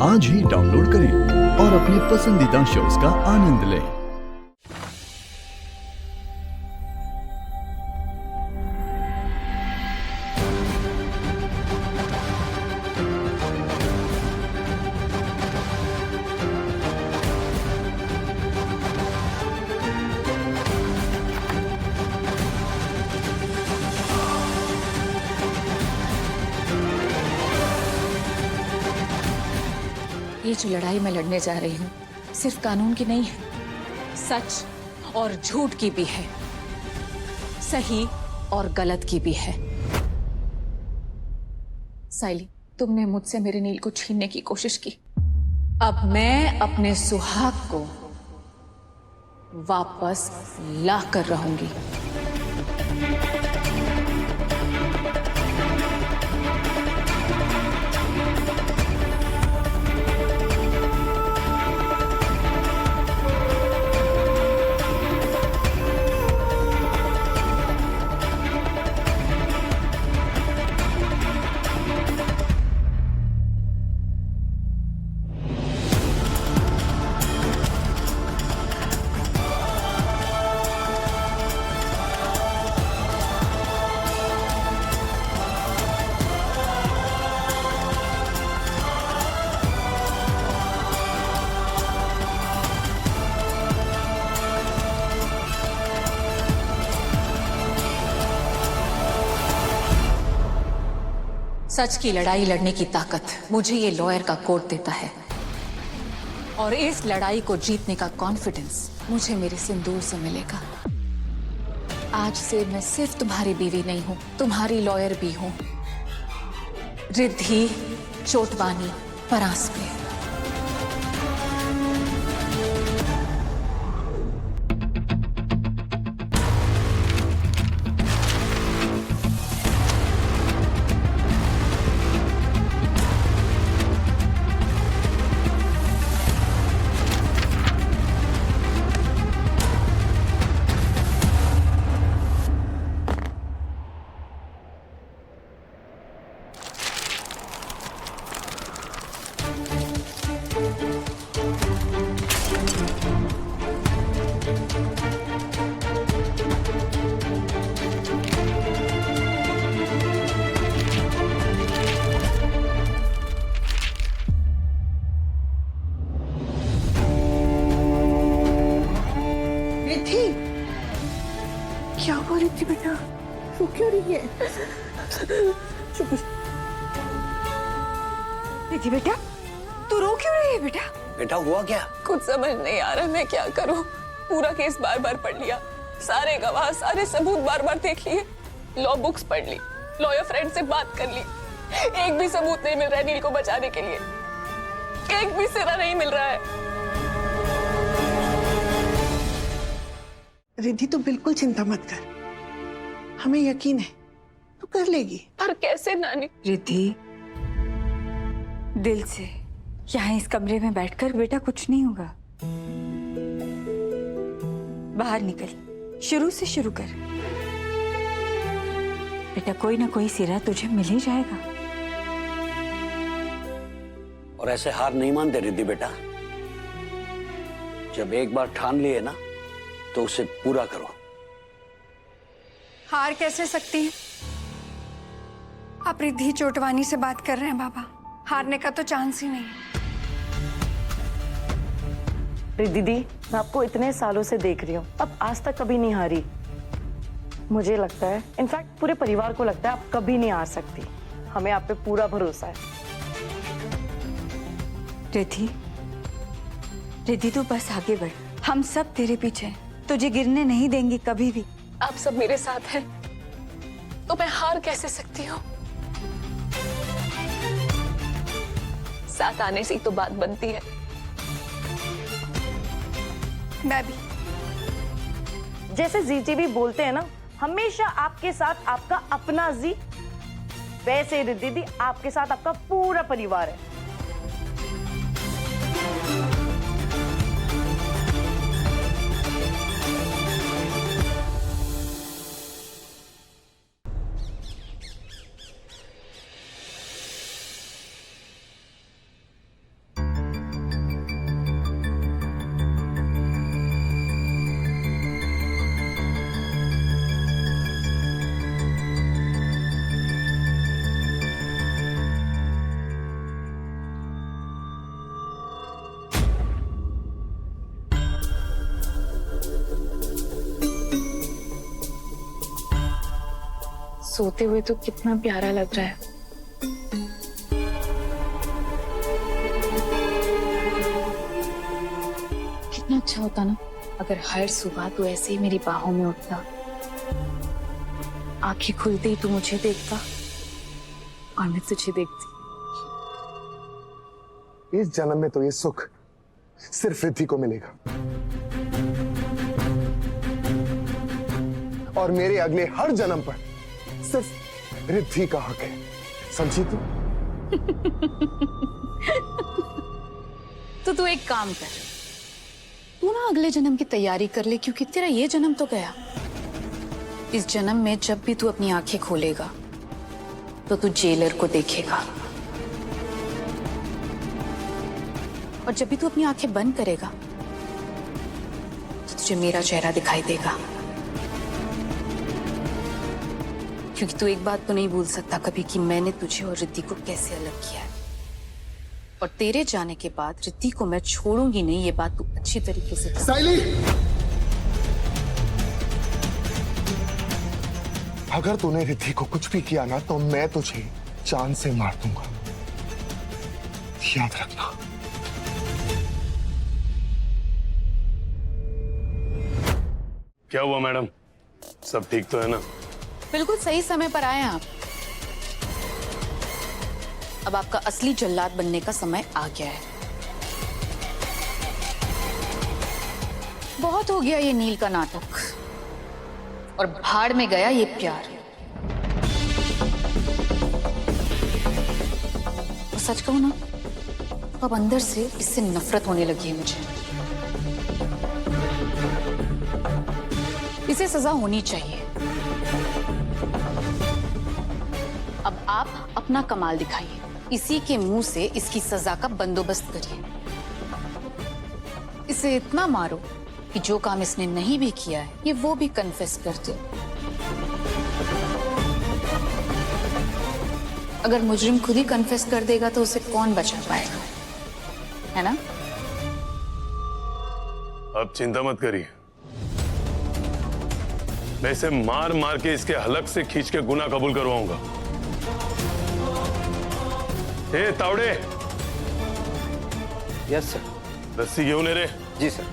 आज ही डाउनलोड करें और अपने पसंदीदा शोज का आनंद लें। ये जो लड़ाई मैं लड़ने जा रही हूँ सिर्फ कानून की नहीं है, सच और झूठ की भी है, सही और गलत की भी है। साइली, तुमने मुझसे मेरे नील को छीनने की कोशिश की। अब मैं अपने सुहाग को वापस ला कर रहूंगी। सच की लड़ाई लड़ने की ताकत मुझे ये लॉयर का कोड देता है, और इस लड़ाई को जीतने का कॉन्फिडेंस मुझे मेरे सिंदूर से मिलेगा। आज से मैं सिर्फ तुम्हारी बीवी नहीं हूं, तुम्हारी लॉयर भी हूं। रिद्धि चोटवानी परांजपे। क्या हो रही थी बेटा? रो क्यों रही है? चुप। रिद्धि बेटा, तू रो क्यों रही है बेटा? बेटा हुआ क्या? कुछ समझ नहीं आ रहा मैं क्या करूं। पूरा केस बार बार पढ़ लिया, सारे गवाह सारे सबूत बार बार देख लिए, लॉ बुक्स पढ़ ली, लॉयर फ्रेंड से बात कर ली, एक भी सबूत नहीं मिल रहा है नील को बचाने के लिए, एक भी सिरा नहीं मिल रहा है। रिद्धि तू बिल्कुल चिंता मत कर, हमें यकीन है तू कर लेगी। पर कैसे नानी? रिद्धि, दिल से यहाँ इस कमरे में बैठकर बेटा कुछ नहीं होगा। बाहर निकल, शुरू से शुरू कर बेटा, कोई ना कोई सिरा तुझे मिल ही जाएगा। और ऐसे हार नहीं मानते रिद्धि बेटा, जब एक बार ठान लिए ना तो उसे पूरा करो। हार कैसे सकती है? आप रिद्धि चोटवानी से बात कर रहे हैं बाबा, हारने का तो चांस ही नहीं। रिद्धि दी, मैं आपको इतने सालों से देख रही हूँ, अब आज तक कभी नहीं हारी। मुझे लगता है, इनफैक्ट पूरे परिवार को लगता है आप कभी नहीं हार सकती। हमें आप पे पूरा भरोसा है। रिद्धि, रिद्धि तू बस आगे बढ़, हम सब तेरे पीछे हैं, तुझे गिरने नहीं देंगे कभी भी। आप सब मेरे साथ हैं तो मैं हार कैसे सकती हूँ? साथ आने से ही तो बात बनती है। मैं भी जैसे जीजी भी बोलते हैं ना, हमेशा आपके साथ आपका अपना जी, वैसे रिद्धि दी आपके साथ आपका पूरा परिवार है। सोते हुए तो कितना प्यारा लग रहा है। कितना अच्छा होता ना अगर हर सुबह तू ऐसे ही मेरी बाहों में उठता, आंखें खुलते ही तू मुझे देखता और मैं तुझे देखती। इस जन्म में तो ये सुख सिर्फ रिद्धि को मिलेगा और मेरे अगले हर जन्म पर सिर्फ रिद्धि का हक है, समझी तू? तो तू एक काम कर, तू ना अगले जन्म की तैयारी कर ले, क्योंकि तेरा ये जन्म तो गया। इस जन्म में जब भी तू अपनी आंखें खोलेगा तो तू जेलर को देखेगा, और जब भी तू अपनी आंखें बंद करेगा तो तुझे मेरा चेहरा दिखाई देगा। क्योंकि तू एक बात तो नहीं भूल सकता कभी कि मैंने तुझे और रिद्धि को कैसे अलग किया है, और तेरे जाने के बाद रिद्धि को मैं छोड़ूंगी नहीं, ये बात तू अच्छी तरीके से जान। साइली, अगर तूने रिद्धि को कुछ भी किया ना तो मैं तुझे जान से मार दूंगा, याद रखना। क्या हुआ मैडम, सब ठीक तो है ना? बिल्कुल सही समय पर आए हैं आप। अब आपका असली जल्लाद बनने का समय आ गया है। बहुत हो गया ये नील का नाटक, और भाड़ में गया ये प्यार। और सच कहूं ना, अब अंदर से इससे नफरत होने लगी है मुझे। इसे सजा होनी चाहिए। अब आप अपना कमाल दिखाइए, इसी के मुंह से इसकी सजा का बंदोबस्त करिए। इसे इतना मारो कि जो काम इसने नहीं भी किया है ये वो भी कन्फेस कर दे। अगर मुजरिम खुद ही कन्फेस कर देगा तो उसे कौन बचा पाएगा, है ना? अब चिंता मत करिए, मैं इसे मार मार के इसके हलक से खींच के गुनाह कबूल करवाऊंगा। ए तावड़े, यस सर। रस्सी घेऊन ये रे। जी सर।